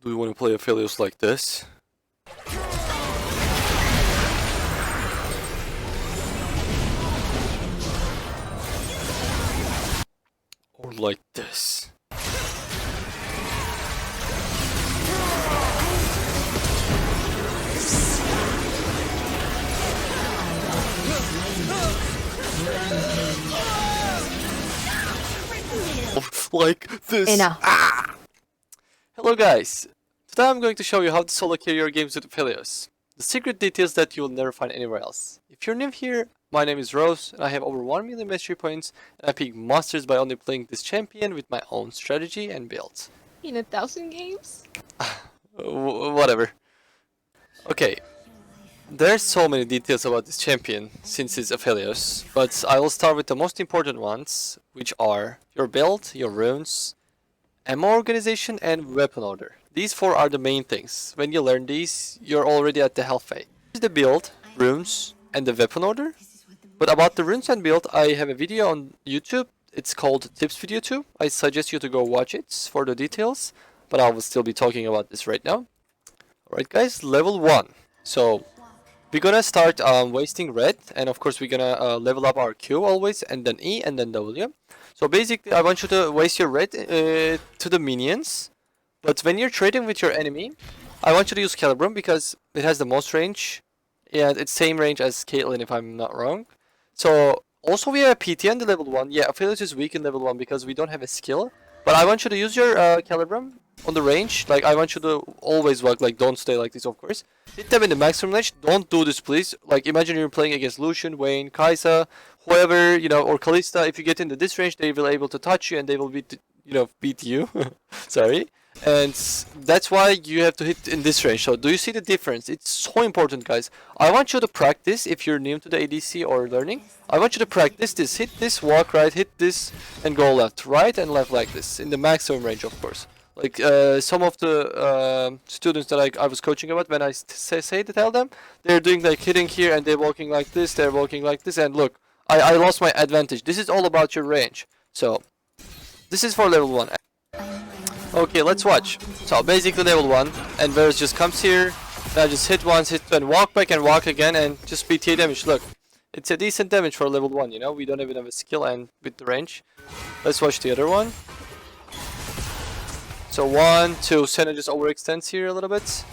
Do we want to play Aphelios like this? Or like this? Like this. Enough. Ah! Hello guys. Today I'm going to show you how to solo carry your games with Aphelios. The secret details that you'll never find anywhere else. If you're new here, my name is Rose and I have over 1 million mastery points and I pick monsters by only playing this champion with my own strategy and build. In 1,000 games? Whatever. Okay. There's so many details about this champion since it's Aphelios, but I will start with the most important ones, which are your build, your runes, ammo organization, and weapon order. These 4 are the main things. When you learn these, you're already at the halfway. Here's the build, runes, and the weapon order. But about the runes and build, I have a video on YouTube. It's called Tips Video 2. I suggest you to go watch it for the details, but I will still be talking about this right now. Alright guys, level 1. So we're gonna start wasting red, and of course we're gonna level up our Q always, and then E, and then W. So basically I want you to waste your red to the minions, but when you're trading with your enemy, I want you to use Calibrum because it has the most range, and it's same range as Caitlyn if I'm not wrong. So also we have a PT in the level 1, yeah, Aphelios is weak in level 1 because we don't have a skill, but I want you to use your Calibrum on the range. Like I want you to always walk, like don't stay like this of course. Hit them in the maximum range, don't do this please. Like imagine you're playing against Lucian, Vayne, Kai'Sa, whoever, you know, or Kalista. If you get into this range, they will able to touch you and they will beat you. Sorry. And that's why you have to hit in this range. So do you see the difference? It's so important guys. I want you to practice if you're new to the ADC or learning. I want you to practice this. Hit this, walk right, hit this, and go left. Right and left like this. In the maximum range of course. Like some of the students that I was coaching about, when I tell them, they're doing like hitting here and they're walking like this, they're walking like this, and look, I lost my advantage. This is all about your range. So this is for level 1. Okay, let's watch. So basically level 1, and Varus just comes here, now just hit once, hit and walk back and walk again, and just PTA damage. Look, it's a decent damage for level 1, you know, we don't even have a skill and with the range. Let's watch the other one. So 1, 2, Senna just overextends here a little bit.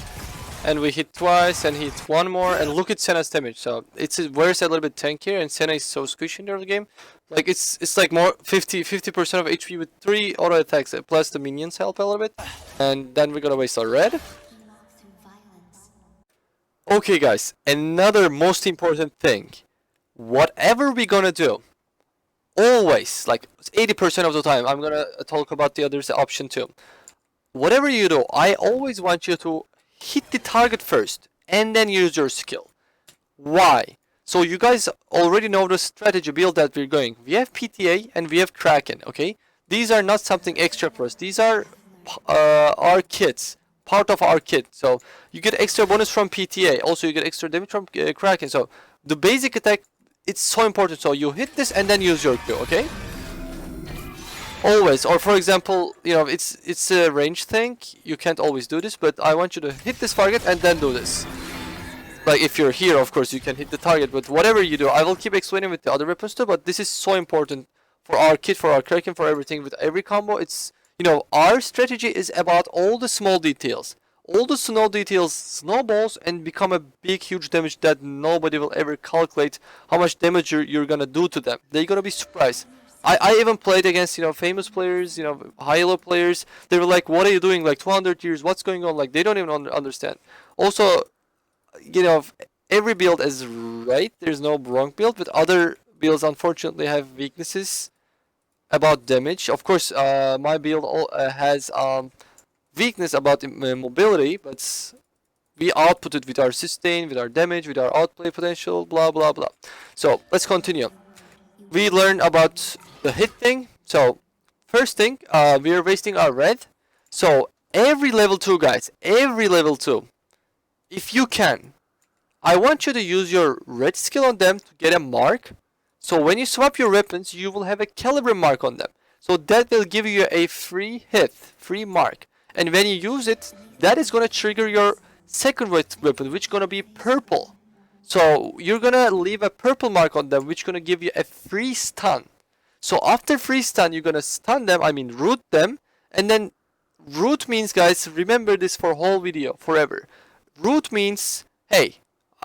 And we hit twice and hit one more, and look at Senna's damage. So it's Varus a little bit tankier and Senna is so squishy in the early game. Like it's like more 50% of HP with 3 auto attacks plus the minions help a little bit. And then we're gonna waste our red. Okay guys, another most important thing. Whatever we're gonna do, always, like 80% of the time, I'm gonna talk about the other option too. Whatever you do, I always want you to hit the target first and then use your skill. Why? So you guys already know the strategy build that we're going. We have PTA and we have Kraken, okay? These are not something extra for us. These are our kits, part of our kit. So you get extra bonus from PTA. Also you get extra damage from Kraken. So the basic attack, it's so important. So you hit this and then use your Q, okay? Always. Or for example, you know, it's a range thing. You can't always do this, but I want you to hit this target and then do this. Like if you're here, of course you can hit the target, but whatever you do, I will keep explaining with the other weapons too, but this is so important for our kit, for our Kraken, for everything. With every combo, it's, you know, our strategy is about all the small details. All the small details snowballs and become a big huge damage that nobody will ever calculate how much damage you're gonna do to them. They're gonna be surprised. I even played against, you know, famous players, you know, high-elo players. They were like, what are you doing? Like 200 years, what's going on? Like they don't even understand. Also, you know, every build is right. There's no wrong build, but other builds unfortunately have weaknesses about damage. Of course, my build has weakness about mobility, but we output it with our sustain, with our damage, with our outplay potential, blah blah blah. So let's continue. We learned about the hit thing. So first thing, we are wasting our red. So every level 2 guys, every level 2, if you can, I want you to use your red skill on them to get a mark. So when you swap your weapons, you will have a caliber mark on them. So that will give you a free hit, free mark. And when you use it, that is gonna trigger your second weapon, which gonna be purple. So you're gonna leave a purple mark on them, which gonna give you a free stun. So after free stun, you're gonna stun them, I mean root them, and then root means, guys, remember this for whole video, forever. Root means, hey,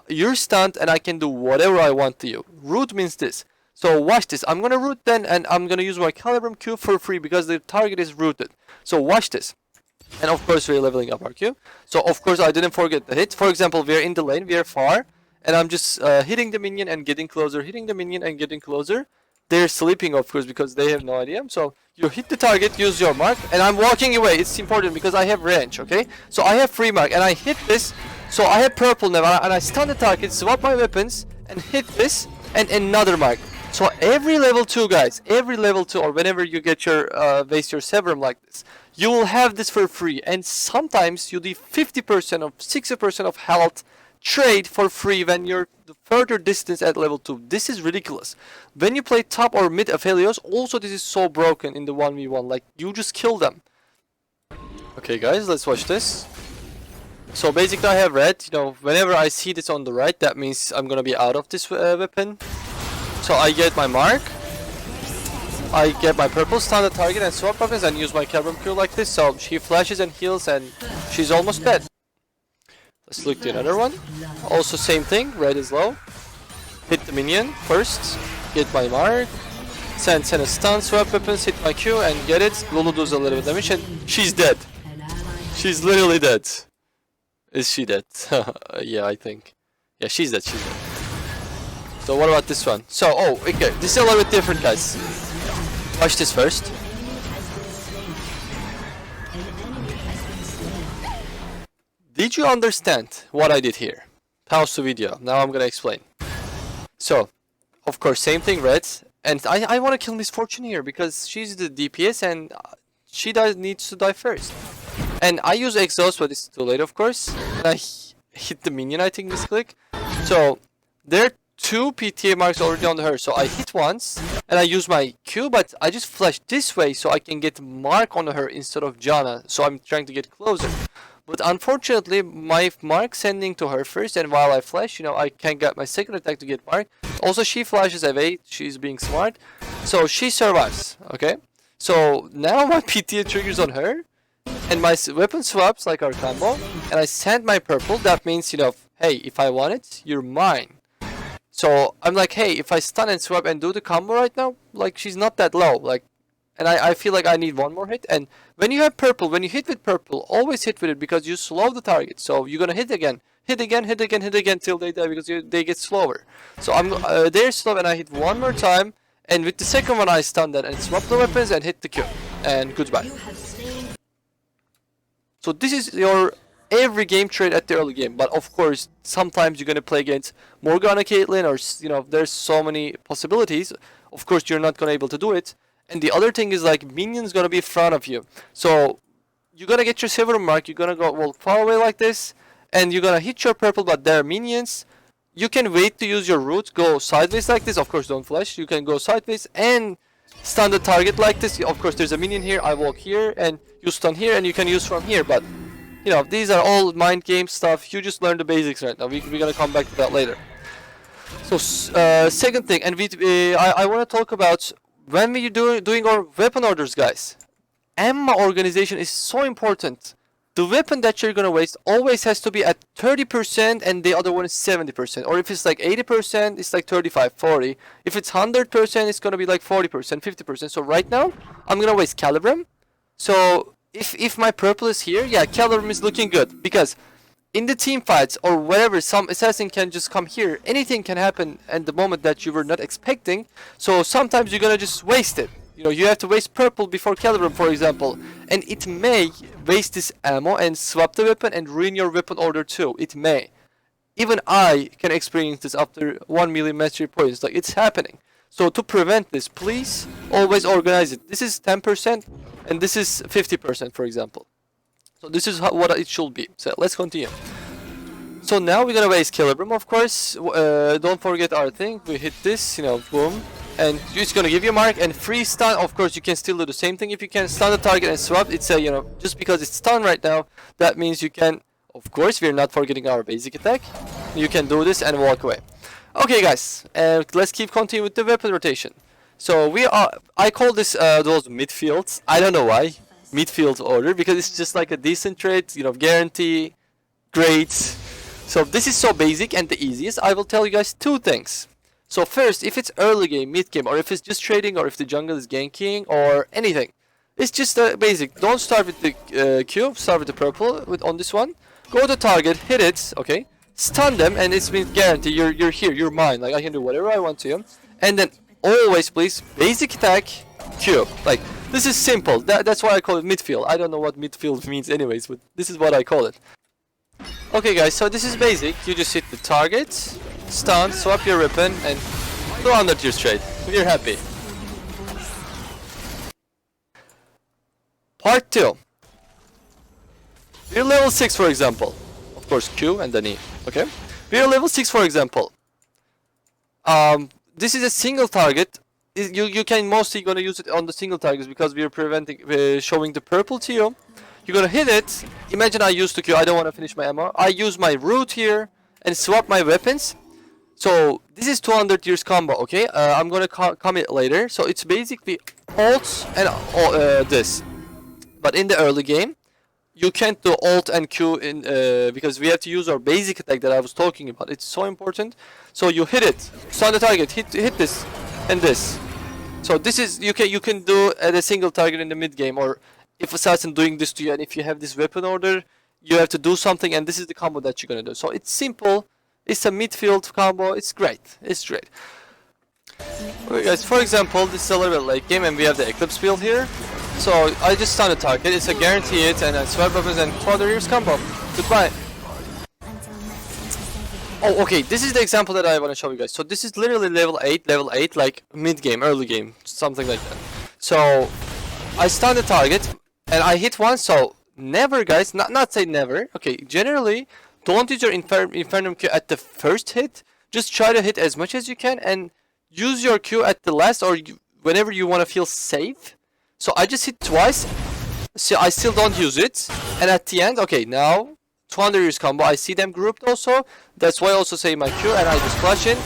you're stunned and I can do whatever I want to you. Root means this. So watch this. I'm gonna root then, and I'm gonna use my Calibrum Q for free because the target is rooted. So watch this. And of course we're leveling up our Q. So of course I didn't forget the hit. For example, we're in the lane, we are far, and I'm just hitting the minion and getting closer, hitting the minion and getting closer. They're sleeping, of course, because they have no idea. So you hit the target, use your mark, and I'm walking away. It's important because I have range, okay? So I have free mark, and I hit this. So I have purple now, and I stun the target, swap my weapons, and hit this, and another mark. So every level 2, guys, every level 2, or whenever you get your waste your Severum like this, you will have this for free. And sometimes you do 50% of 60% of health trade for free when you're the further distance at level 2. This is ridiculous. When you play top or mid Aphelios, also this is so broken in the 1v1. Like, you just kill them. Okay, guys, let's watch this. So basically I have red. You know, whenever I see this on the right, that means I'm gonna be out of this weapon. So I get my mark. I get my purple, stun the target and swap weapons and use my Calibrum Q like this. So she flashes and heals and she's almost dead. Let's look at another one. Also same thing, red is low. Hit the minion first, get my mark, send a stun, swap weapons, hit my Q and get it. Lulu does a little bit of damage and she's dead. She's literally dead. Is she dead? Yeah, I think. Yeah, she's dead, she's dead. So what about this one? So, oh, okay, this is a little bit different, guys. Watch this first. Did you understand what I did here? Pause the video. Now I'm gonna explain. So, of course, same thing, red. And I want to kill Miss Fortune here because she's the DPS and she needs to die first. And I use exhaust, but it's too late, of course. And I hit the minion, I think, misclick. So, there are 2 PTA marks already on her. So I hit once, and I use my Q, but I just flash this way so I can get mark on her instead of Janna. So I'm trying to get closer. But unfortunately, my mark sending to her first, and while I flash, you know, I can't get my second attack to get mark. Also, she flashes away. She's being smart. So she survives, okay? So now my PTA triggers on her, and my weapon swaps like our combo, and I send my purple. That means, you know, hey, if I want it, you're mine. So I'm like, hey, if I stun and swap and do the combo right now, like, she's not that low, like, and I feel like I need one more hit. And when you have purple, when you hit with purple, always hit with it because you slow the target. So you're gonna hit again, hit again, hit again, hit again till they die because they get slower. So I'm they're slow, and I hit one more time, and with the second one I stun that and swap the weapons and hit the Q, and goodbye. So this is your every game trade at the early game, but of course sometimes you're gonna play against Morgana, Caitlyn, or you know, there's so many possibilities. Of course you're not gonna able to do it. And the other thing is, like, minions gonna be in front of you, so you're gonna get your Severum mark. You're gonna go well far away like this, and you're gonna hit your purple, but they're minions. You can wait to use your root, go sideways like this. Of course don't flash. You can go sideways and stun the target like this. Of course there's a minion here, I walk here, and you stun here, and you can use from here. But you know, these are all mind game stuff. You just learn the basics right now. We're gonna come back to that later. So second thing, and I want to talk about when we're doing our weapon orders, guys. Ammo organization is so important. The weapon that you're gonna waste always has to be at 30%, and the other one is 70%. Or if it's like 80%, it's like 35, 40. If it's 100%, it's gonna be like 40%, 50%. So right now, I'm gonna waste Calibrum. So if my purple is here, yeah, Calibrum is looking good because in the team fights or wherever, some assassin can just come here. Anything can happen at the moment that you were not expecting. So sometimes you're gonna just waste it. You know, you have to waste purple before Calibrum, for example. And it may waste this ammo and swap the weapon and ruin your weapon order too. It may. Even I can experience this after 1 million mastery points. Like, it's happening. So to prevent this, please always organize it. This is 10% and this is 50%, for example. So this is what it should be. So let's continue. So now we're gonna waste Calibrum, of course. Don't forget our thing. We hit this, you know, boom. and it's gonna give you a mark. And free stun, of course, you can still do the same thing if you can stun the target and swap. It's a, you know, just because it's stunned right now, that means you can, of course, we're not forgetting our basic attack. You can do this and walk away. Okay, guys, let's keep continuing with the weapon rotation. So I call this those midfields. I don't know why midfield order, because it's just like a decent trade, you know, guarantee, great. So this is so basic and the easiest. I will tell you guys two things. So first, if it's early game, mid game, or if it's just trading, or if the jungle is ganking, or anything, it's just basic. Don't start with the Q, start with the purple on this one. Go to target, hit it, okay, stun them, and it's been guaranteed. You're here, you're mine. Like I can do whatever I want to you. And then always, please, basic attack, Q. Like this is simple. That's why I call it midfield. I don't know what midfield means, anyways, but this is what I call it. Okay, guys. So this is basic. You just hit the target, stun, swap your weapon, and go under your trade. We're happy. Part 2. We're level 6, for example. Of course, Q and then E. Okay? We're level 6, for example. This is a single target. You can mostly gonna use it on the single targets because we're showing the purple to you. You're gonna hit it. Imagine I used the Q. I don't want to finish my ammo. I use my root here and swap my weapons. So this is 200 years combo. Okay? I'm gonna comment later. So it's basically alt and this. But in the early game, you can't do alt and Q in because we have to use our basic attack that I was talking about. It's so important. So you hit it, stun the target, hit this, and this. So this is you can do at a single target in the mid game, or if assassin doing this to you, and if you have this weapon order, you have to do something, and this is the combo that you're gonna do. So it's simple. It's a midfield combo. It's great. It's great. Okay, guys. For example, this is a little bit late game, and we have the Eclipse build here. So I just stun the target. It's a guarantee hit, and then swap weapons and 200 years combo. Goodbye. Oh, okay. This is the example that I want to show you guys. So this is literally level 8, like mid game, early game, something like that. So I stun the target, and I hit one. So never, guys, not say never. Okay, generally, don't use your Infernum Q at the first hit. Just try to hit as much as you can, and use your Q at the last, or whenever you want to feel safe. So I just hit twice, so I still don't use it, and at the end, okay, now 200 years combo. I see them grouped also. That's why I also say my Q, and I just flash in,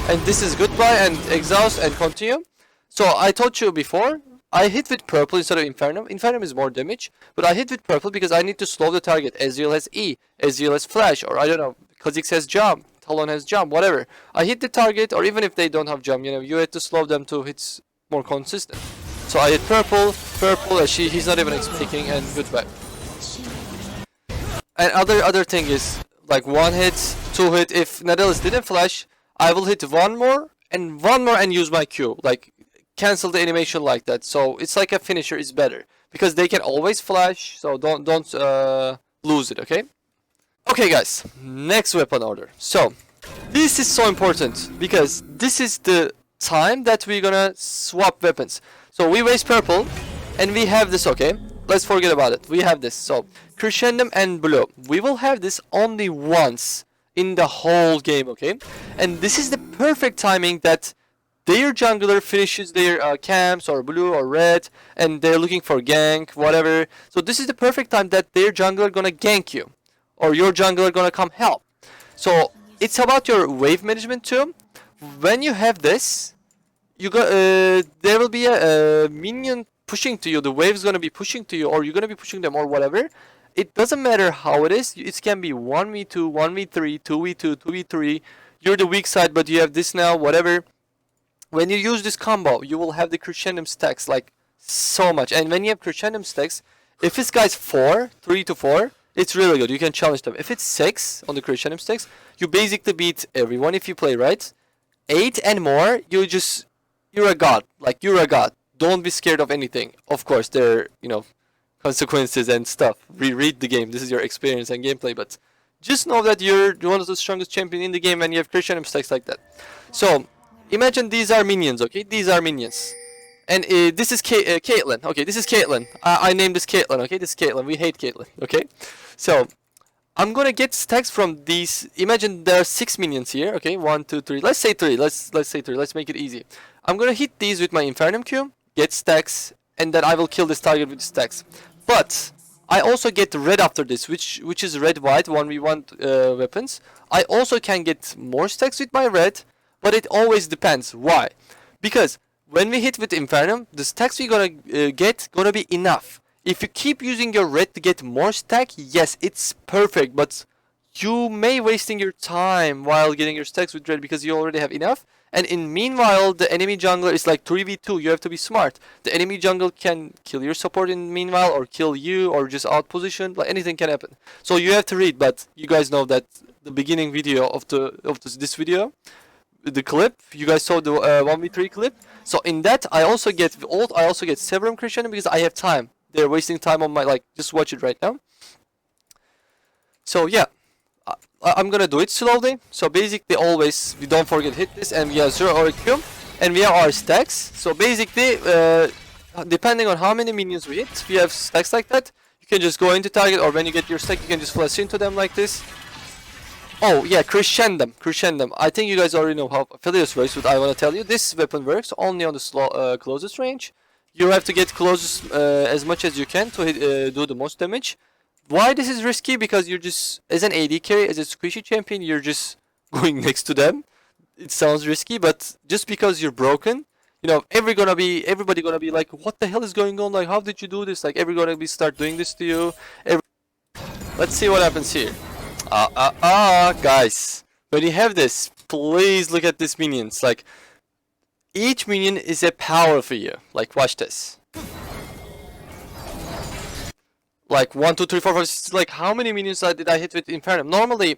and this is goodbye and exhaust and continue. So I told you before, I hit with purple instead of Infernum. Infernum is more damage, but I hit with purple because I need to slow the target. Ezreal has E, Ezreal has flash, or I don't know, Kha'Zix has jump, Talon has jump, whatever. I hit the target, or even if they don't have jump, you know, you have to slow them to hit more consistent. So I hit purple, he's not even expecting, and goodbye. And other thing is, like 1 hit, 2 hit, if Nautilus didn't flash, I will hit one more and use my Q. Like, cancel the animation like that. So it's like a finisher is better. Because they can always flash, so don't lose it, okay? Okay guys, next weapon order. So, this is so important, because this is the time that we're gonna swap weapons. So we waste purple, and we have this, okay? Let's forget about it. We have this. So, Crescendum and Blue. We will have this only once in the whole game, okay? And this is the perfect timing that their jungler finishes their camps, or blue or red, and they're looking for gank, whatever. So this is the perfect time that their jungler gonna gank you, or your jungler gonna come help. So it's about your wave management too. When you have this, you got there will be a minion pushing to you. The wave's gonna be pushing to you, or you're gonna be pushing them, or whatever. It doesn't matter how it is. It can be 1v2, 1v3, 2v2, 2v3. You're the weak side, but you have this now, whatever. When you use this combo, you will have the Crescendum stacks, like, so much. And when you have Crescendum stacks, if this guy's 3 to 4, it's really good. You can challenge them. If it's 6 on the Crescendum stacks, you basically beat everyone if you play right. 8 and more, you're a god. Like, you're a god. Don't be scared of anything. Of course, there are, you know, consequences and stuff. Reread the game. This is your experience and gameplay, but just know that you're one of the strongest champions in the game, and you have Crescendum stacks like that. So, imagine these are minions, okay? These are minions. And this is Caitlyn. Okay, this is Caitlyn. I named this Caitlyn, okay? This is Caitlyn. We hate Caitlyn, okay? So, I'm gonna get stacks from these. Imagine there are 6 minions here, okay? 1, 2, 3. Let's say 3. Let's say 3. Let's make it easy. I'm gonna hit these with my Infernum Q, get stacks, and then I will kill this target with stacks. But I also get red after this, which is red-white 1v1 weapons. I also can get more stacks with my red, but it always depends. Why? Because when we hit with Infernum, the stacks we're gonna get gonna be enough. If you keep using your red to get more stack, yes, it's perfect, but you may wasting your time while getting your stacks with red because you already have enough. And in meanwhile, the enemy jungler is like 3v2. You have to be smart. The enemy jungle can kill your support in meanwhile, or kill you, or just out position. Like anything can happen. So you have to read. But you guys know that the beginning video of this video, the clip, you guys saw the 1v3 clip. So in that, I also get ult. I also get Severum Crescendo because I have time. They're wasting time on my just watch it right now. So yeah. I'm gonna do it slowly. So basically, always we don't forget hit this, and we have 0 OQ, and we have our stacks. So basically, depending on how many minions we hit, we have stacks like that. You can just go into target, or when you get your stack, you can just flash into them like this. Oh yeah, crescendum. I think you guys already know how Aphelios works, but I want to tell you this weapon works only on the closest range. You have to get closest as much as you can to hit, do the most damage. Why this is risky? Because you're just, as an AD carry, as a squishy champion, you're just going next to them. It sounds risky, but just because you're broken, you know, everybody gonna be like, what the hell is going on? Like, how did you do this? Like, everybody gonna be start doing this to you. Let's see what happens here. Guys, when you have this, please look at these minions. Like, each minion is a power for you. Like, watch this. Like 1, 2, 3, 4, 5, 6, like how many minions did I hit with Infernum? Normally,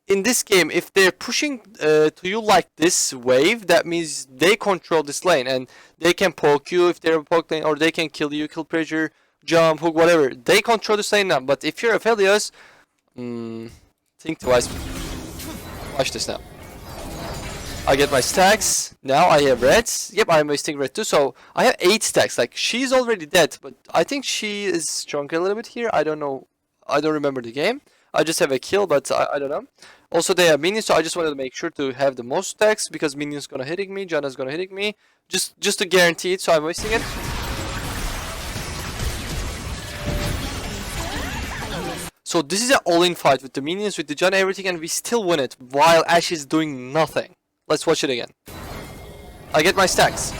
in this game, if they're pushing to you like this wave, that means they control this lane and they can poke you if they're poke lane, or they can kill you, kill pressure, jump, hook, whatever. They control this lane now. But if you're Aphelios, think twice. Watch this now. I get my stacks. Now I have reds. Yep, I'm wasting red too. So I have 8 stacks. Like, she's already dead, but I think she is stronger a little bit here. I don't know. I don't remember the game. I just have a kill, but I don't know. Also, they have minions, so I just wanted to make sure to have the most stacks because minions gonna hitting me, Janna's gonna hitting me. Just to guarantee it, so I'm wasting it. So this is an all-in fight with the minions, with the Janna, everything, and we still win it while Ashe is doing nothing. Let's watch it again. I get my stacks.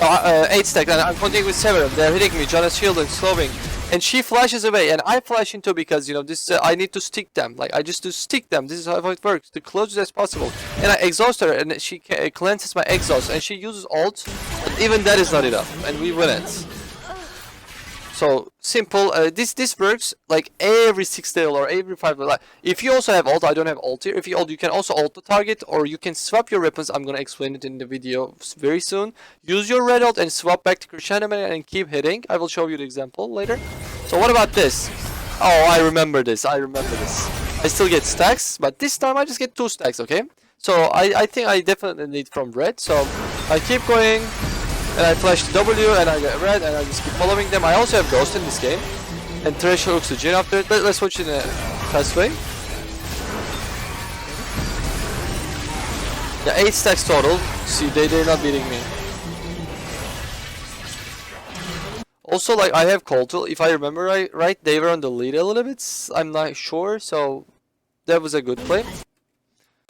8 stacks, and I'm continuing with Severum. They're hitting me, Janna's shielding, slowing. And she flashes away, and I flash into because, you know, this I need to stick them. Like, I just to stick them. This is how it works. The closest as possible. And I exhaust her, and she cleanses my exhaust, and she uses ult. But even that is not enough, and we win it. So simple. This works like every 6 level or every 5 level. If you also have ult, I don't have ult here. If you ult, you can also ult the target, or you can swap your weapons. I'm gonna explain it in the video very soon. Use your red ult and swap back to Crescendo and keep hitting. I will show you the example later. So what about this? Oh, I remember this. I still get stacks, but this time I just get 2 stacks. Okay. So I think I definitely need from red. So I keep going. And I flash the W, and I get red, and I just keep following them. I also have Ghost in this game, and Thresh hooks the Jhin after it. Let's watch it in a fast way. Yeah, 8 stacks total. See, they're not beating me. Also, like, I have Coltle. If I remember right, they were on the lead a little bit. I'm not sure, so that was a good play.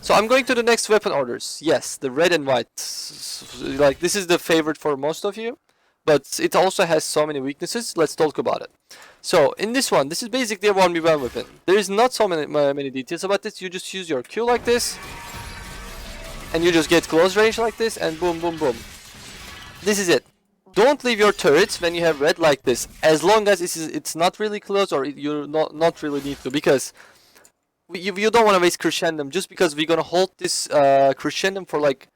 So I'm going to the next weapon orders. Yes, the red and white. Like, this is the favorite for most of you, but it also has so many weaknesses. Let's talk about it. So in this one, this is basically a 1v1 weapon. There is not so many details about this. You just use your Q like this, and you just get close range like this, and boom, boom, boom. This is it. Don't leave your turrets when you have red like this, as long as it's not really close, or you not really need to, because you don't want to waste Crescendum just because we're gonna hold this Crescendum for like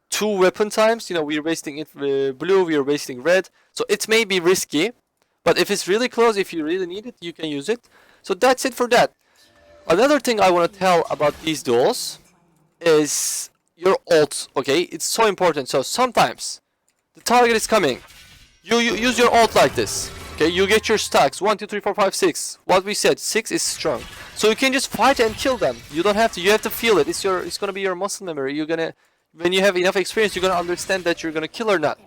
2 weapon times. You know, we're wasting it blue, we're wasting red, so it may be risky, but if it's really close, if you really need it, you can use it. So that's it for that. Another thing I want to tell about these duels is your ult. Okay, it's so important. So sometimes the target is coming, you use your ult like this. Okay, you get your stacks 1, 2, 3, 4, 5, 6. What we said, 6 is strong. So you can just fight and kill them. You don't have to. You have to feel it. It's gonna be your muscle memory. You're gonna when you have enough experience, you're gonna understand that you're gonna kill or not.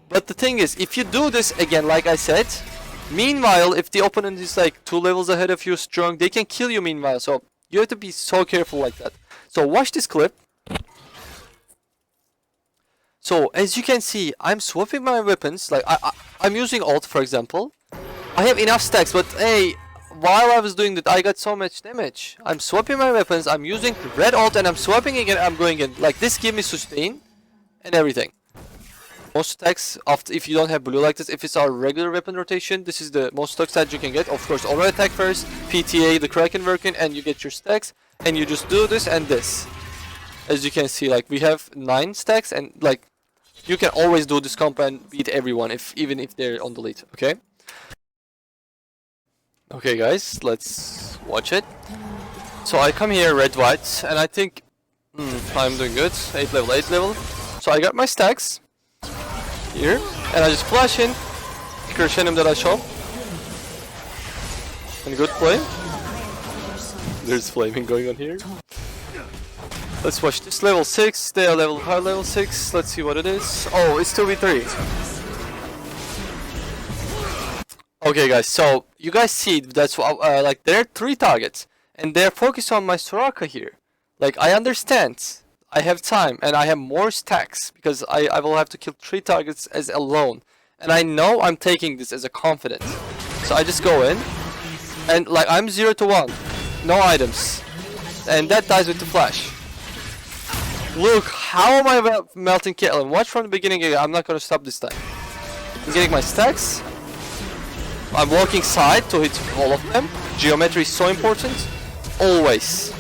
But the thing is, if you do this again, like I said, meanwhile, if the opponent is like 2 levels ahead of you strong, they can kill you meanwhile. So you have to be so careful like that. So watch this clip. So as you can see, I'm swapping my weapons. Like I'm using ult, for example. I have enough stacks, but hey, while I was doing that, I got so much damage. I'm swapping my weapons. I'm using red ult, and I'm swapping again. I'm going in. Like this, give me sustain and everything. Most stacks after, if you don't have blue like this, if it's our regular weapon rotation, this is the most stacks that you can get. Of course, auto attack first, PTA, the Kraken working, and you get your stacks, and you just do this and this. As you can see, like we have 9 stacks, and like you can always do this comp and beat everyone, even if they're on the lead. Okay. Okay, guys, let's watch it. So I come here red white, and I think I'm doing good. 8 level, 8 level. So I got my stacks here, and I just flash in, crescendo that I show, and good play. There's flaming going on here. Let's watch this level 6, they are level 5, level 6, let's see what it is. Oh, it's 2v3. Okay guys, so you guys see that's like there are 3 targets, and they're focused on my Soraka here. Like I understand, I have time and I have more stacks because I will have to kill 3 targets as alone, and I know I'm taking this as a confidence. So I just go in, and like I'm 0 to 1, no items, and that dies with the flash. Look, how am I melting Caitlyn? Watch from the beginning again. I'm not gonna stop this time. I'm getting my stacks. I'm walking side to hit all of them. Geometry is so important, always.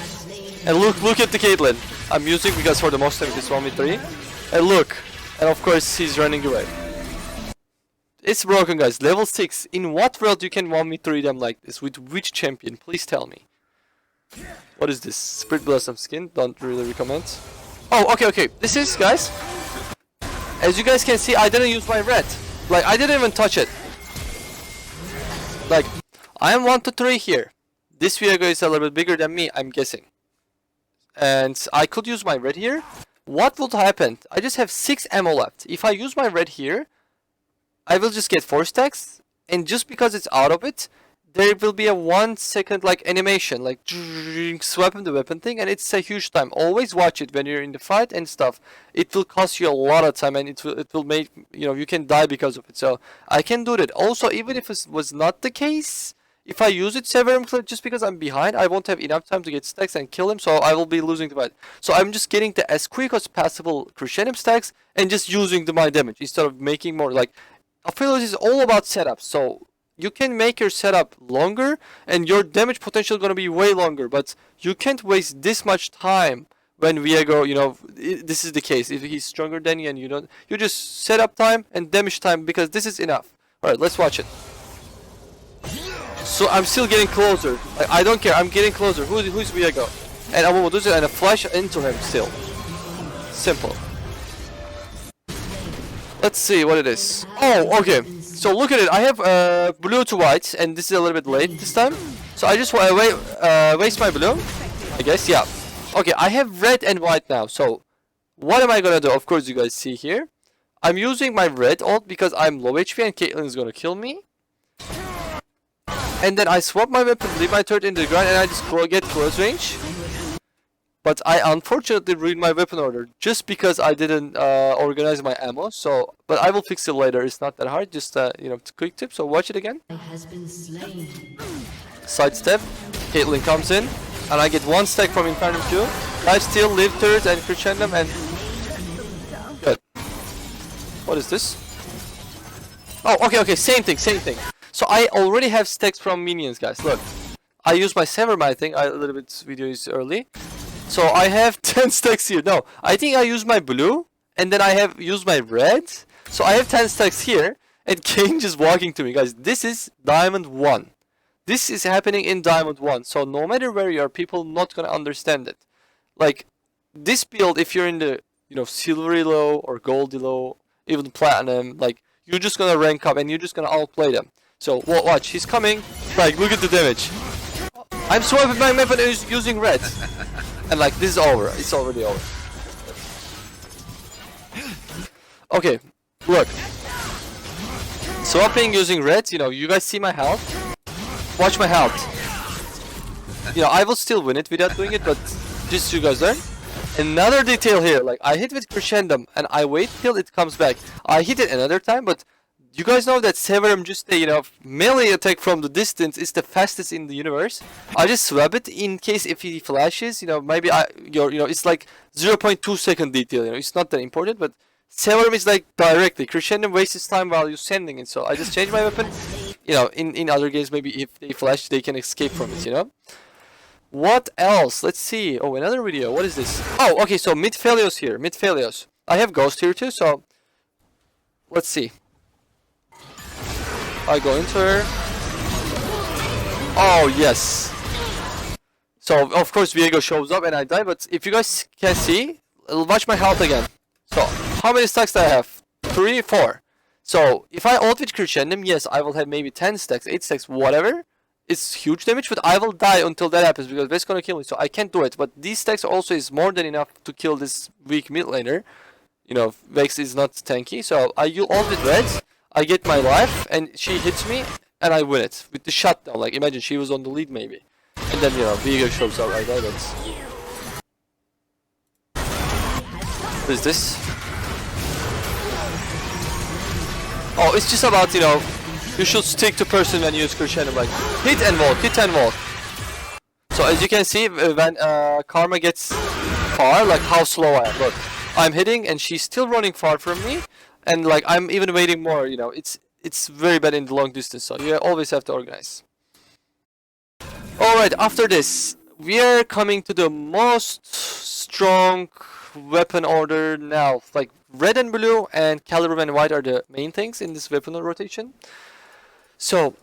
And look at the Caitlyn. I'm using because for the most time it's 1v3. And look, and of course he's running away. It's broken, guys. Level 6. In what world you can 1v3 them like this? With which champion? Please tell me. What is this? Spirit Blossom skin? Don't really recommend. Oh, okay. This is, guys. As you guys can see, I didn't use my red. Like I didn't even touch it. Like, I am 1 to 3 here. This Viego is a little bit bigger than me, I'm guessing. And I could use my red here. What would happen? I just have 6 ammo left. If I use my red here, I will just get 4 stacks. And just because it's out of it, there will be a 1 second like animation, like swapping the weapon thing, and it's a huge time. Always watch it when you're in the fight and stuff. It will cost you a lot of time, and it will make, you know, you can die because of it. So I can do that. Also, even if it was not the case, if I use it several times, just because I'm behind, I won't have enough time to get stacks and kill him, so I will be losing the fight. So I'm just getting the as quick as possible crescendo stacks and just using my damage instead of making more. Like Aphelios is all about setup, so you can make your setup longer and your damage potential is going to be way longer, but you can't waste this much time when Viego, you know, this is the case. If he's stronger than you and you just set up time and damage time, because this is enough. Alright, let's watch it. So I'm still getting closer. I don't care, I'm getting closer. Who's Viego? And I will do it and a flash into him still. Simple. Let's see what it is. Oh, okay. So look at it. I have blue to white, and this is a little bit late this time. So I just waste my blue, I guess. Yeah. Okay, I have red and white now. So what am I gonna do? Of course, you guys see here. I'm using my red ult because I'm low HP and Caitlyn is gonna kill me. And then I swap my weapon, leave my turret in the ground, and I just get close range. But I unfortunately ruined my weapon order just because I didn't organize my ammo. So, but I will fix it later. It's not that hard. Just you know, quick tip. So watch it again. Sidestep. Caitlyn comes in, and I get 1 stack from Infernum Q. I still live turret and crescendo and good. What is this? Oh, okay. Same thing. So I already have stacks from minions, guys. Look, I use my Sever, I think. A little bit video is early. So I have 10 stacks here. No, I think I use my blue, and then I have used my red. So I have 10 stacks here, and Kane just walking to me. Guys, this is Diamond 1. This is happening in Diamond 1. So no matter where you are, people not gonna understand it. Like, this build, if you're in the, you know, silvery low or goldy low, even platinum, like, you're just gonna rank up and you're just gonna outplay them. So watch, he's coming. Like, look at the damage. I'm swapping my weapon using red. And like, this is over. It's already over. Okay, look. Swapping using red, you know, you guys see my health? Watch my health. You know, I will still win it without doing it, but just so you guys learn. Another detail here, like I hit with Crescendum and I wait till it comes back. I hit it another time, but you guys know that Severum just a, you know, melee attack from the distance is the fastest in the universe. I just swap it in case if he flashes, you know, maybe you know, it's like 0.2 second detail, you know, it's not that important, but Severum is like directly. Crescendum wastes time while you're sending it, so I just change my weapon. You know, in other games, maybe if they flash, they can escape from it, you know? What else? Let's see. Oh, another video. What is this? Oh, okay, so Aphelios here. Aphelios. I have Ghost here too, so let's see. I go into her. Oh, yes. So, of course, Viego shows up and I die, but if you guys can see, watch my health again. So, how many stacks do I have? 3, 4. So, if I ult with Crescendum, yes, I will have maybe 10 stacks, 8 stacks, whatever. It's huge damage, but I will die until that happens because Vex's gonna kill me, so I can't do it. But these stacks also is more than enough to kill this weak mid laner. You know, Vex is not tanky, so I ult with red, I get my life, and she hits me, and I win it with the shutdown. Like, imagine she was on the lead maybe. And then, you know, Viego shows up, I die, but... What is this? Oh, it's just about, you know, you should stick to person when you use Crescendo, like hit and walk, hit and walk. So as you can see, when Karma gets far, like how slow I am. Look, I'm hitting and she's still running far from me, and like I'm even waiting more. You know, it's very bad in the long distance, so you always have to organize. All right, after this, we are coming to the most strong weapon order now. Like red and blue and Calibrum and white are the main things in this weapon rotation. So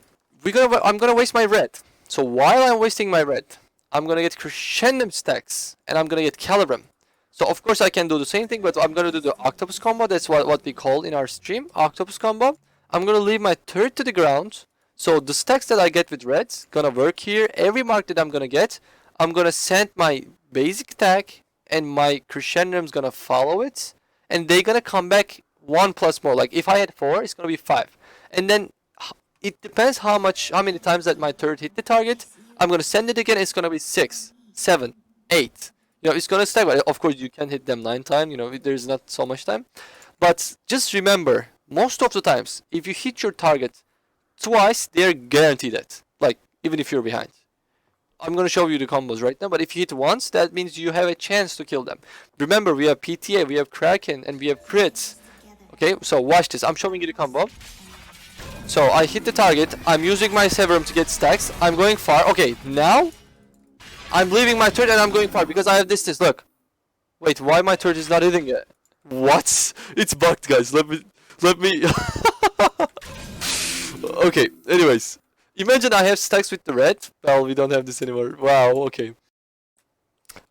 I'm gonna waste my red. So while I'm wasting my red, I'm gonna get Crescendum stacks and I'm gonna get Calibrum. So of course I can do the same thing, but I'm gonna do the octopus combo. That's what we call in our stream, octopus combo. I'm gonna leave my turret to the ground. So the stacks that I get with reds gonna work here. Every mark that I'm gonna get, I'm gonna send my basic attack and my Crescendum's gonna follow it, and they're gonna come back 1 plus more. Like if I had 4, it's gonna be 5, and then it depends how many times that my turret hit the target. I'm gonna send it again. It's gonna be 6, 7, 8. You know, it's gonna stack. But of course, you can hit them 9 times. You know, there's not so much time. But just remember, most of the times, if you hit your target twice, they're guaranteed that. Like even if you're behind. I'm gonna show you the combos right now. But if you hit once, that means you have a chance to kill them. Remember, we have PTA, we have Kraken, and we have crits. Okay, so watch this. I'm showing you the combo. So I hit the target, I'm using my Severum to get stacks, I'm going far. Okay, now I'm leaving my turret and I'm going far because I have distance. Look. Wait, why my turret is not hitting it? What? It's bugged, guys. Let me Okay, anyways. Imagine I have stacks with the red. Well, we don't have this anymore. Wow, okay.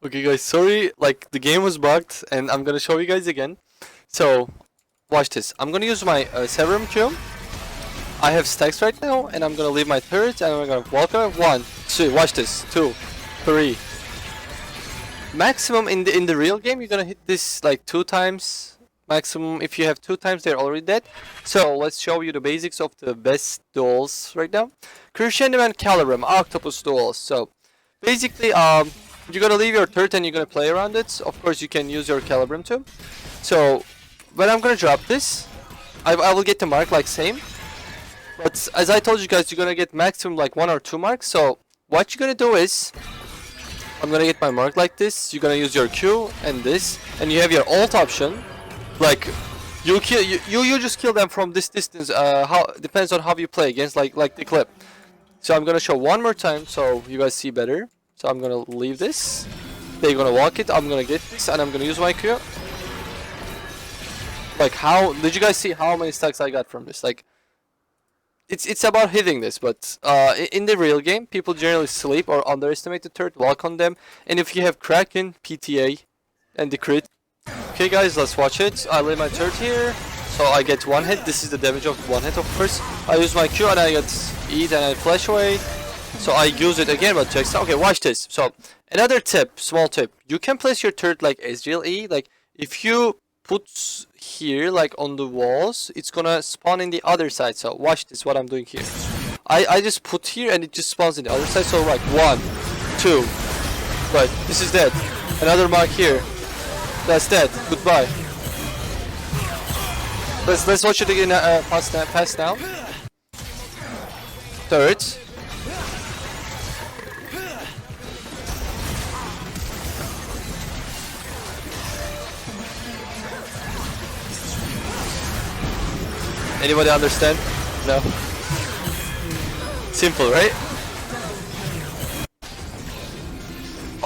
Okay guys, sorry, like the game was bugged and I'm gonna show you guys again. So watch this. I'm gonna use my Severum Q. I have stacks right now, and I'm gonna leave my turret, and I'm gonna walk over. 1, 2, watch this. 2, 3. Maximum in the real game, you're gonna hit this like 2 times. Maximum, if you have 2 times, they're already dead. So let's show you the basics of the best duels right now. Crescendum and Calibrum, octopus duels. So basically, you're gonna leave your turret and you're gonna play around it. Of course, you can use your Calibrum too. So when I'm gonna drop this, I will get the mark like same. But as I told you guys, you're gonna get maximum like 1 or 2 marks. So what you're gonna do is, I'm gonna get my mark like this. You're gonna use your Q and this, and you have your ult option. Like you just kill them from this distance. How depends on how you play against like the clip. So I'm gonna show one more time so you guys see better. So I'm gonna leave this. They're gonna walk it. I'm gonna get this, and I'm gonna use my Q. Like how did you guys see how many stacks I got from this? Like. It's about hitting this, but in the real game, people generally sleep or underestimate the turret, walk on them, and if you have Kraken, PTA, and the crit. Okay guys, let's watch it. I lay my turret here, so I get 1 hit. This is the damage of 1 hit of course. I use my Q and I get eat and I flash away. So I use it again, but checks. Okay, watch this. So another tip, small tip. You can place your turret like SGLE, like if you put here, like on the walls, it's gonna spawn in the other side. So watch this, what I'm doing here. I just put here and it just spawns in the other side. So like 1, 2, but this is dead. Another mark here. That's dead. Goodbye. Let's watch it again. Pass now. Third. Anybody understand? No. Simple, right?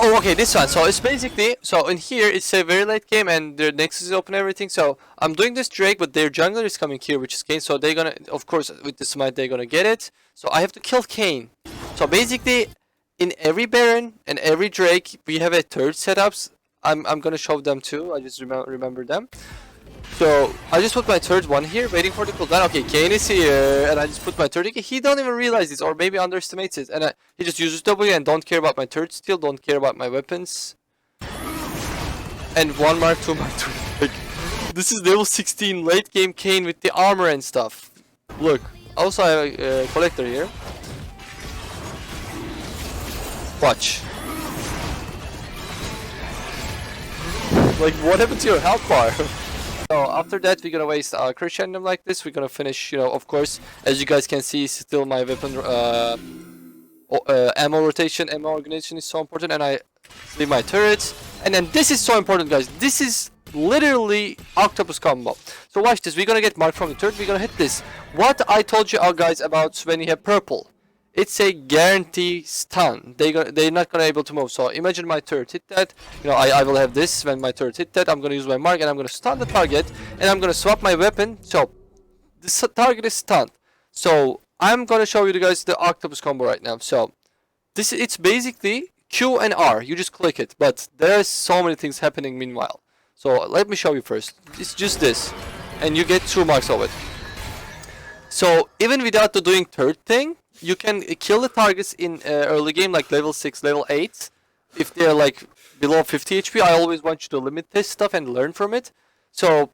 Oh, okay, this one. So it's basically, so in here it's a very late game and their nexus is open and everything. So I'm doing this Drake, but their jungler is coming here, which is Kayn. So they're gonna, of course, with the smite they're gonna get it. So I have to kill Kayn. So basically, in every Baron and every Drake, we have a third setups. I'm gonna show them too. I just remember them. So I just put my third one here, waiting for the cooldown. Okay, Kayn is here, and I just put my third. He don't even realize this, or maybe underestimates it, and he just uses W and don't care about my third steal, don't care about my weapons. And 1 mark, 2 mark, 3. Like, this is level 16 late game Kayn with the armor and stuff. Look, also I have a collector here. Watch. Like, what happened to your health bar? So after that, we're gonna waste crescendo like this. We're gonna finish, you know, of course, as you guys can see, still my weapon ammo rotation, ammo organization is so important, and I leave my turrets. And then this is so important, guys. This is literally octopus combo. So watch this. We're gonna get marked from the turret. We're gonna hit this. What I told you guys about when you have purple. It's a guarantee stun. They're not gonna able to move. So imagine my turret hit that. You know, I will have this when my turret hit that. I'm gonna use my mark and I'm gonna stun the target and I'm gonna swap my weapon. So this target is stunned. So I'm gonna show you guys the octopus combo right now. So it's basically Q and R. You just click it, but there's so many things happening meanwhile. So let me show you first. It's just this, and you get 2 marks of it. So even without the doing third thing, you can kill the targets in early game, like level 6, level 8. If they're like below 50 HP, I always want you to limit this stuff and learn from it. So,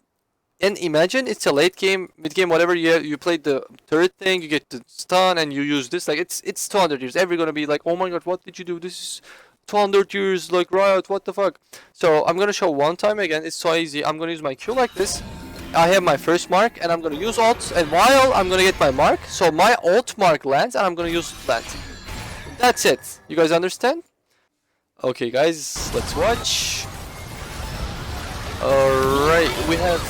and imagine it's a late game, mid game, whatever. You played the third thing, you get the stun, and you use this. Like it's 200 years. Everyone's gonna be like, oh my god, what did you do? This is 200 years, like Riot, what the fuck? So I'm gonna show one time again. It's so easy. I'm gonna use my Q like this. I have my first mark and I'm gonna use ult, and while I'm gonna get my mark, so my ult mark lands and I'm gonna use land. That's it. You guys understand? Okay guys, let's watch. Alright, we have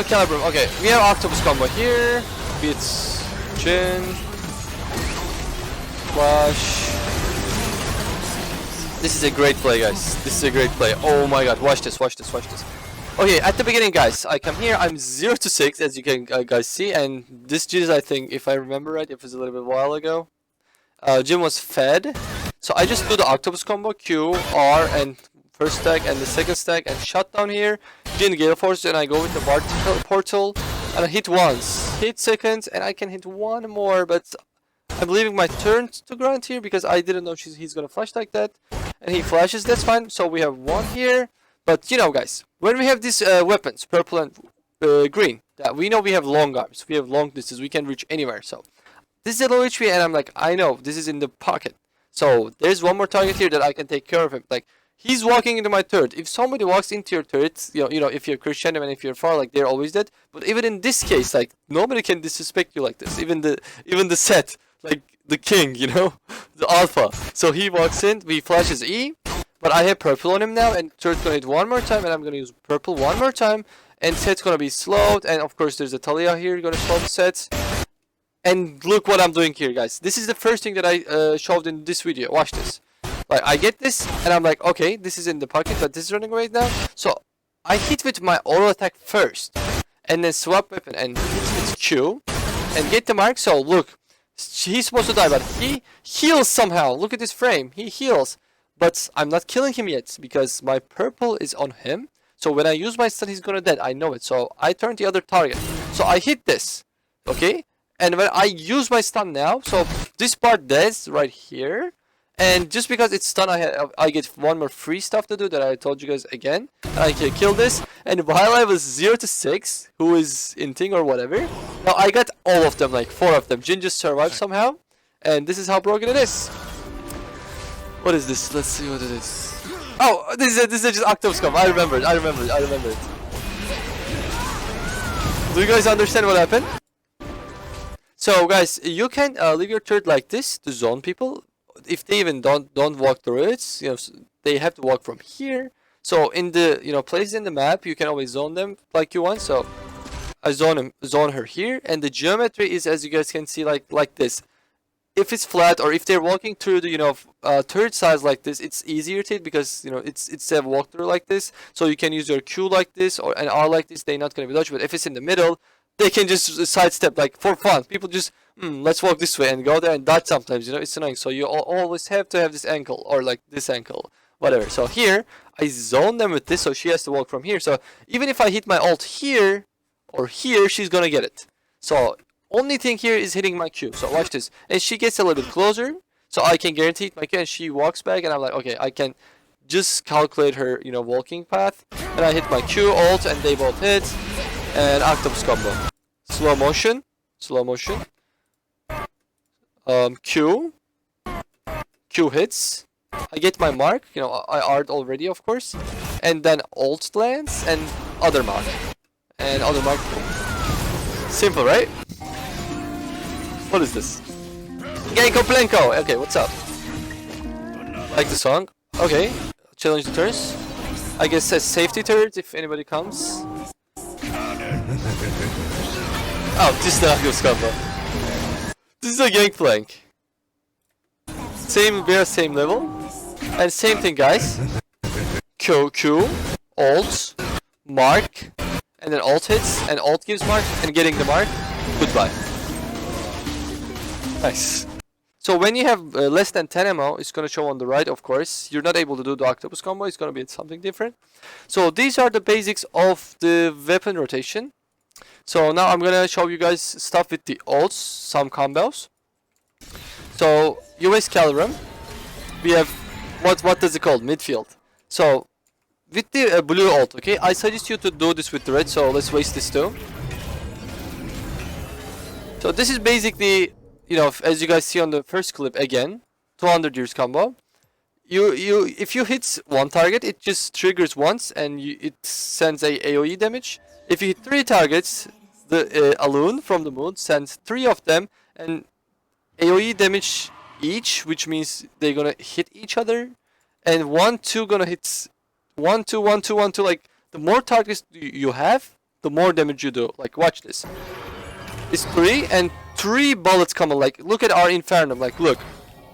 Calibrum. Okay, we have octopus combo here. Beats Jhin. Flash. This is a great play, guys. This is a great play. Oh my god, watch this, watch this, watch this. Okay, at the beginning, guys, I come here. I'm 0 to 6, as you can guys see, and this Jhin, I think, if I remember right, it was a little bit while ago. Jhin was fed, so I just do the octopus combo, Q, R, and first stack, and the second stack, and shut down here. Jhin Gale Force, and I go with the Bard portal, and I hit once, hit seconds, and I can hit one more, but I'm leaving my turn to Grant here because I didn't know he's gonna flash like that, and he flashes. That's fine. So we have one here. But you know, guys, when we have these weapons, purple and green, that we know we have long arms, we have long distance, we can reach anywhere. So this is a low HP, and I'm like, I know this is in the pocket. So there's one more target here that I can take care of him. Like, he's walking into my turret. If somebody walks into your turret, you know, if you're Christian and if you're far, like, they're always dead. But even in this case, like, nobody can disrespect you like this. Even the set, like the king, you know, the alpha. So he walks in, we flash his E. But I have purple on him now, and turret's gonna hit one more time, and I'm gonna use purple one more time, and set's gonna be slowed, and of course there's a Talia here, gonna slow the set. And look what I'm doing here, guys. This is the first thing that I showed in this video. Watch this. Like, I get this, and I'm like, okay, this is in the pocket, but this is running away now. So I hit with my auto attack first, and then swap weapon and hit with Q, and get the mark. So look, he's supposed to die, but he heals somehow. Look at this frame, he heals. But I'm not killing him yet because my purple is on him. So when I use my stun, he's gonna dead. I know it. So I turn the other target. So I hit this. Okay? And when I use my stun now, so this part dies right here. And just because it's stun, I get one more free stuff to do that I told you guys again. And I can kill this. And while I was 0 to 6, who is inting or whatever, now I got all of them, like 4 of them. Jin just survived somehow. And this is how broken it is. What is this? Let's see what it is. Oh, this is just Octopus Combo. I remember it. Do you guys understand what happened? So guys, you can leave your turret like this to zone people. If they even don't walk through it, you know, they have to walk from here. So in the places in the map, you can always zone them like you want. So I zone her here, and the geometry is, as you guys can see, like this. If it's flat, or if they're walking through the turret size like this, it's easier to hit because it's a walkthrough like this. So you can use your Q like this or an R like this. They're not gonna be dodged. But if it's in the middle, they can just sidestep like for fun. People just let's walk this way and go there and dodge sometimes. It's annoying. So you always have to have this ankle or like this ankle, whatever. So here I zone them with this, so she has to walk from here. So even if I hit my ult here or here, she's gonna get it. So only thing here is hitting my Q. So watch this. And she gets a little bit closer. So I can guarantee my Q, and she walks back, and I'm like, okay, I can just calculate her, walking path. And I hit my Q ult, and they both hit. And Octopus Combo. Slow motion. Q. Q hits. I get my mark. I art already, of course. And then ult lands, and other mark. And other mark. Simple, right? What is this? Genko Plenko! Okay, what's up? Like the song? Okay, challenge the turns. I guess says safety turret if anybody comes. Oh, this is the Octopus Combo. This is a Gangplank. We're same level. And same thing, guys. Q, ult, mark, and then ult hits, and ult gives mark, and getting the mark, goodbye. Nice. So when you have less than 10 ammo, it's going to show on the right, of course. You're not able to do the Octopus Combo. It's going to be something different. So these are the basics of the weapon rotation. So now I'm going to show you guys stuff with the ults, some combos. So US Calirum, we have, what does it called? Midfield. So with the blue ult, okay, I suggest you to do this with the red, so let's waste this too. So this is basically, as you guys see on the first clip again, 200 years combo. If you hit one target, it just triggers once and it sends a AoE damage. If you hit 3 targets, the Alune from the moon sends 3 of them and AoE damage each, which means they're gonna hit each other. And 1, 2 gonna hit 1, 2, 1, 2, 1, 2. Like the more targets you have, the more damage you do. Like watch this. It's 3 and 3 bullets coming. Like look at our Infernum. Like look,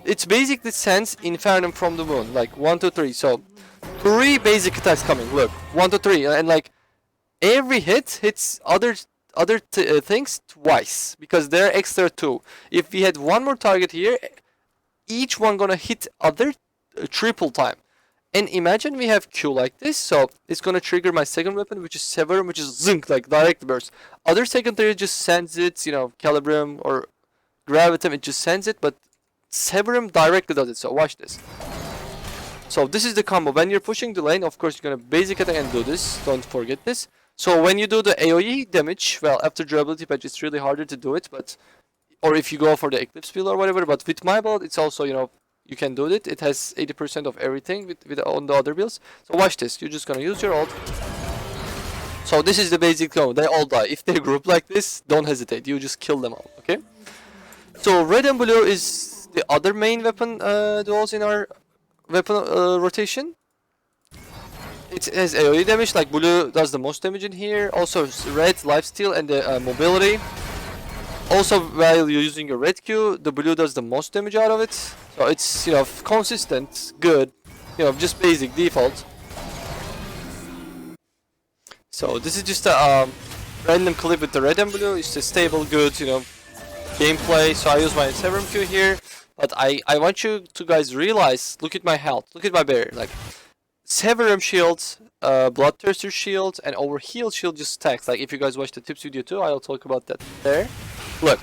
it's basically sends Infernum from the moon. Like 1, 2, 3. So 3 basic attacks coming. Look, 1, 2, 3, and like every hit hits other things twice because they're extra 2. If we had one more target here, each one gonna hit other triple time. And imagine we have Q like this, so it's gonna trigger my second weapon, which is Severum, which is Zink, like direct burst. Other secondary just sends it, Calibrum or Gravitum, it just sends it, but Severum directly does it, so watch this. So this is the combo. When you're pushing the lane, of course you're gonna basic attack and do this, don't forget this. So when you do the AoE damage, well, after durability patch it's really harder to do it, but or if you go for the Eclipse build or whatever, but with my build it's also, you can do it. It has 80% of everything with on the other builds. So watch this. You're just gonna use your ult. So this is the basic combo. They all die. If they group like this, don't hesitate. You just kill them all. Okay. So red and blue is the other main weapon duels in our weapon rotation. It has AoE damage. Like blue does the most damage in here. Also red lifesteal and the mobility. Also, while you're using your red Q, the blue does the most damage out of it. So it's, consistent, good, just basic default. So this is just a random clip with the red and blue. It's a stable, good, gameplay. So I use my Severum Q here. But I want you to guys realize, look at my health, look at my barrier. Like, Severum shields, Bloodthirster shield, and Overheal shield just stacks. Like, if you guys watch the tips video too, I'll talk about that there. Look,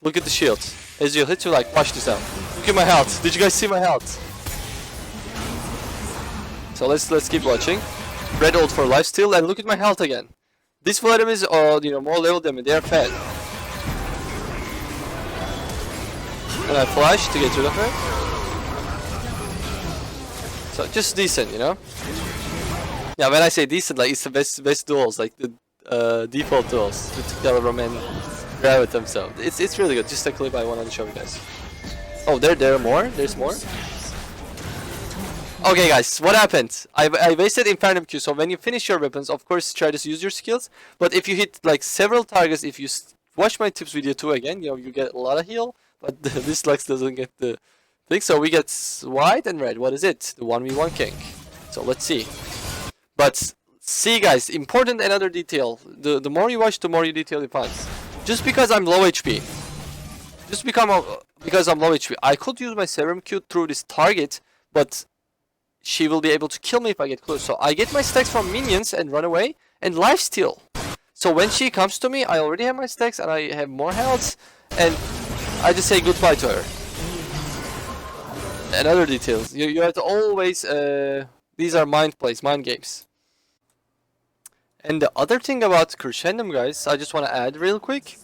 Look at the shield. As you hit to like, watch this out. Look at my health. Did you guys see my health? So let's keep watching. Red ult for lifesteal, and look at my health again. These enemies are more level than me. They are fed. And I flash to get rid of her. So just decent, Yeah, when I say decent, like it's the best duels, like the default duels with Telegram and Gravitum. So it's really good. Just a clip I wanted to show you guys. Oh, there are more. There's more. Okay, guys, what happened? I wasted Infernum Q. So when you finish your weapons, of course, try to use your skills. But if you hit like several targets, if you watch my tips video 2 again, you get a lot of heal. But this Lux doesn't get the thing. So we get white and red. What is it? The 1v1 king. So let's see. But see, guys, important another detail. The more you watch, the more you detail you find. Just because I'm low HP. Because I'm low HP. I could use my Serum Q through this target, but she will be able to kill me if I get close. So I get my stacks from minions and run away and lifesteal. So when she comes to me, I already have my stacks and I have more health, and I just say goodbye to her. And other details. You have to always these are mind plays, mind games. And the other thing about Crescendum, guys, I just want to add real quick.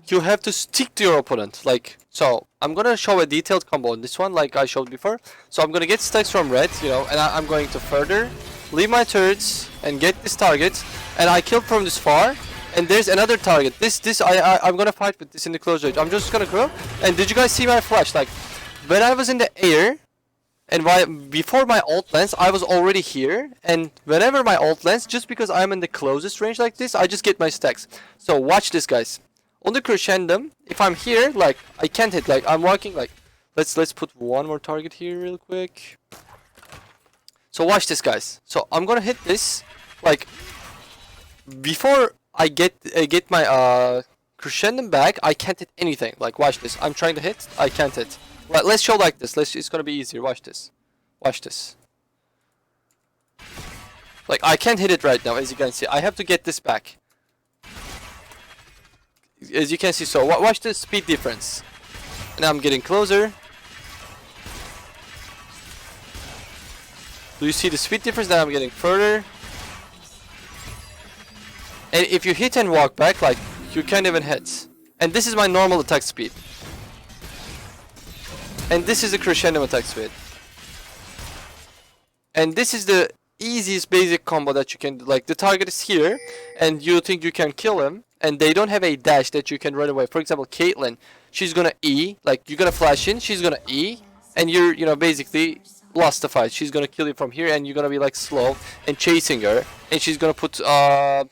You have to stick to your opponent. Like, so I'm gonna show a detailed combo on this one, like I showed before. So I'm gonna get stacks from red, and I'm going to further leave my turrets and get this target, and I kill from this far. And there's another target. I'm gonna fight with this in the close range. I'm just gonna grow. And did you guys see my flash? Like, when I was in the air, and before my ult lands, I was already here. And whenever my ult lands, just because I'm in the closest range like this, I just get my stacks. So watch this, guys. On the Crescendum, if I'm here, like, I can't hit, like, I'm walking, like, let's put one more target here real quick. So watch this, guys. So I'm gonna hit this, like, before I get my Crescendum back, I can't hit anything. Like, watch this. I'm trying to hit, I can't hit. Well, let's show like this. It's gonna be easier. Watch this. Watch this. Like, I can't hit it right now, as you can see. I have to get this back. As you can see, so watch the speed difference. And I'm getting closer. Do you see the speed difference? Then I'm getting further. And if you hit and walk back, like, you can't even hit. And this is my normal attack speed. And this is the Crescendum attack speed. And this is the easiest basic combo that you can do. Like, the target is here, and you think you can kill him, and they don't have a dash that you can run away. For example, Caitlyn, she's gonna E, like, you're gonna flash in, she's gonna E, and you're, basically lost the fight. She's gonna kill you from here, and you're gonna be, like, slow and chasing her, and she's gonna put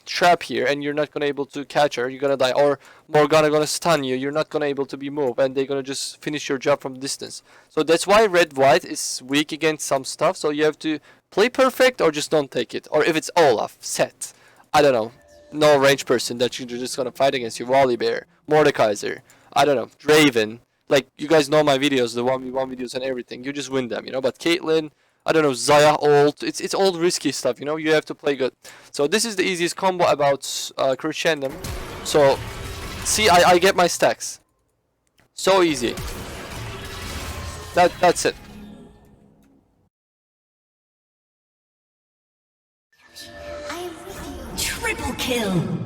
trap here, and you're not gonna able to catch her. You're gonna die, or Morgana gonna stun you. You're not gonna able to be moved, and they're gonna just finish your job from distance. So that's why red-white is weak against some stuff. So you have to play perfect, or just don't take it. Or if it's Olaf, Set, I don't know, no range person that you're just gonna fight against you, Volibear, Mordekaiser, I don't know, Draven. Like, you guys know my videos, the 1v1 videos and everything. You just win them, But Caitlyn, I don't know, Zaya, ult. It's all risky stuff, You have to play good. So this is the easiest combo about Crescendum. So, see, I get my stacks. So easy. That's it. Triple kill.